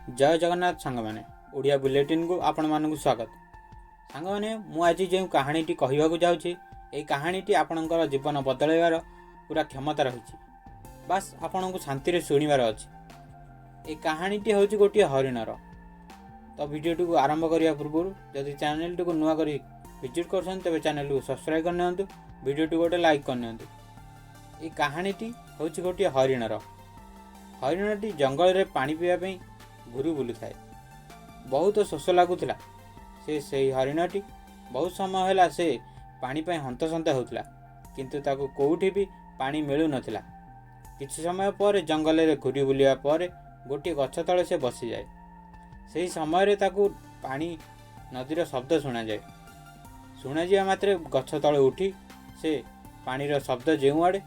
जय जगन्नाथ सांग मैंने ओडिया बुलेटिन को आपण मानक स्वागत। सांग मैंने मुझे जो कहानीटी कहवाक जाऊँगी ये कहानीटी आपणकर जीवन बदलैबार पूरा क्षमता रही। बास आपण को शांति शुणवार अच्छी। ये कहानीटी हूँ गोटे हरिणर। तो भिडियोटी को आरंभ करने पूर्व जदि चैनल टी को नुआ कर विजिट कर तेज चैनल को सब्सक्राइब करनी, भिडियोटी गोटे लाइक करनी। ये कहानीटी हूँ गोटे हरिणर। हरिणटी जंगल में पानी पीवाई घूरी बुलू थाए। बहुत शोष लगुला से हरिणटी बहुत समय है से पानी हंतसंत होता किंतु ताको कोठी भी पानी मिलू नथिला। किछि समय पर जंगल में घूरी बुलिया पर गोटे गछ तले से बसी जाए। सही समय ताको पानी नदीर शब्द शुणा जाए। शुणा जा मात्रे गछ तले उठी से पानीर शब्द जो आड़े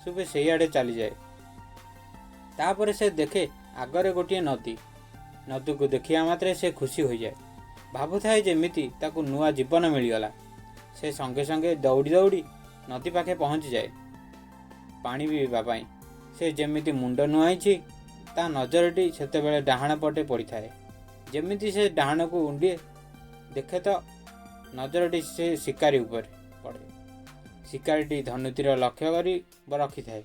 सुबह से आड़े चली जाए। तापर से देखे आगरे गोटे नदी को देखिया मात्रे से खुशी हो जाए। भावु थाए जेमिति ताकू नुआ जीवन मिलगला। से संगे संगे दौड़ी दौड़ी नदी पाखे पहुँची जाए पानी पीवाई। से जेमिति मुंड नुआई ता नजरटी सेतेबेले डाहाण पटे पड़ी थाए। जेमिति से डाहाण को उंडिए देखे तो नजरटी से शिकारी उपर पड़े। शिकारीटी धनुतीर लक्ष्य करी रखी थाए।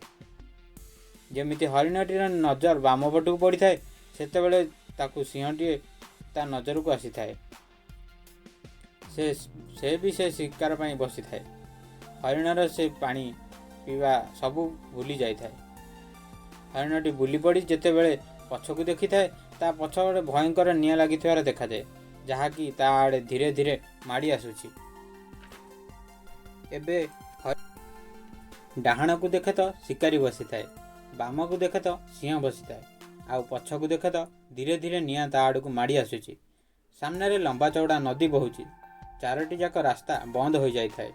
जेमिति हरिणटीर नजर बाम पटू पड़ी थाए सेतेबेले ताकू सिंहटीए ता नजर को आसी थाए। से भी से शिकार पाई बसी थाए। हरिणर से पानी पीवा सबू भूली जाई थाए। हरिणटी बुली पड़ी जेतेबेले पछकू देखी थाए ता पछपटे भयंकर निआं लागिथिबार देखा जाए, जहाँकि ता आड़े धीरे धीरे माड़ी आसुछि। एबे डाहाण को देखे तो शिकारी बसी थाए, बाम को देखे तो सिंह बसी थाए, आउ पछकू देखे तो धीरे धीरे निआं ता आड़ को माड़ी आसुछि। सामने लंबा चौड़ा नदी बहुची। चारोटी जाक रास्ता बंद हो जाई थाए।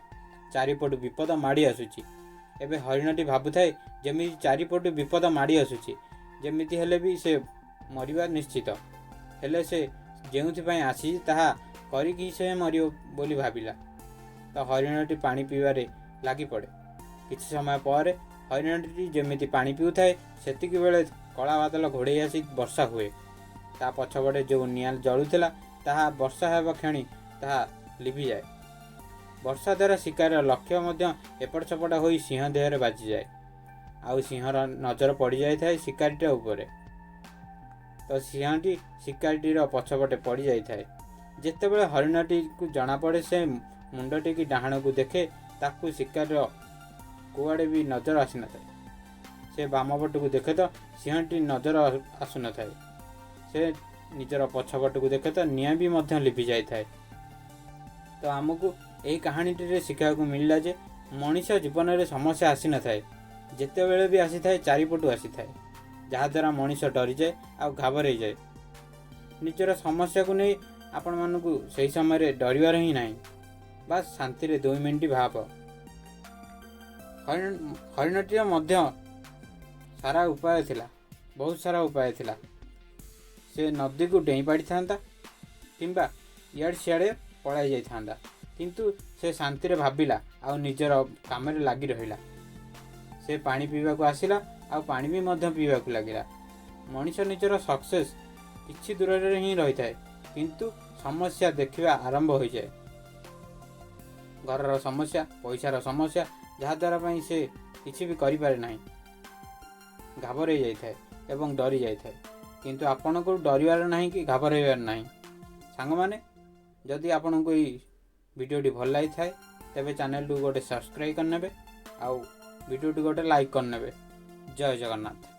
चारिपटु विपद माड़ी आसुछि। एबे हरिणटी भाबुथाए जेमिति चारिपटु विपद माड़ी आसुछि जेमिति हेले भी से मरिबा निश्चित। हेले से जेउथिपाई आसी ताहा करिकि से मरियो बोली भाबिला। तो हरिणटी पानी पीबारे लागी पड़े। किछि समय पर हरिणटी जेमिति पानी पीउथाए सेतिकी बेले कला बादल घोड़े आसी वर्षा हुए। ता पछपटे जो निआं जलुला ताहा वर्षा हेबा क्षणी ताहा लिभि जाए। वर्षा द्वारा शिकार लक्ष्य मध्य एपट सेपट होई सिंह देहरे बाजी जाए। आउ सिंहर नजर पड़ी जाए थाए शिकारीटा उपरे। तो सिंहटी शिकारीटीर पछपटे पड़ी जाए थाए। जेतेबेले हरिणटी को जना पड़े से मुंडटी की डाहाण को देखे ताकू शिकार कुआड़े भी नजर आसी न थाए। से बाम पट को देखे तो सिंहटी नजर आसु न थाए। से निजर पछपट को देखे तो निआं भी मध्य लिभि जाए थाए। तो आमको यही कहानीटी शिखा को मिलला जे मनीष जीवन में समस्या आसी न थाए। जेतेबेले भी आसी थाए चारिपटू आसी थाए, जहाँद्वारा मनीष डरी जाए आ घाबरे जाए। निजर समस्या को नहीं आपण मानकू सही समय डरबार ही नहीं। बास शांति 2 मिनिट भाव। हरिणटीर मध्य सारा उपाय थिला, बहुत सारा उपाय थिला। से नदी को डेई पाड़ी था किंबा इआड़े सियाड़े पलाई जाई था, किंतु से शांति भाविला आ निजर काम लगी रहिला। से पानी पीवा को आसिला आ पानी भी मध्य पीवा को लगिला। मनीष निजर सक्सेस किछि दूर रे ही रही थाए, किंतु समस्या देखिबा आरंभ हो जाए। घरर समस्या, पैसार समस्या, जहाँद्वारा पई से किछि भी करि पारे नाही। घाबरे जाई थाए एवं डरी जाई थाए। किंतु आपण को डरिवार नहीं कि घाबरेबार नहीं। सांग माने जदि आपण को वीडियोटी भल लगी थाए तेबे चैनल को गोटे सब्सक्राइब करने, आउ वीडियोटी गोटे लाइक करने। जय जगन्नाथ।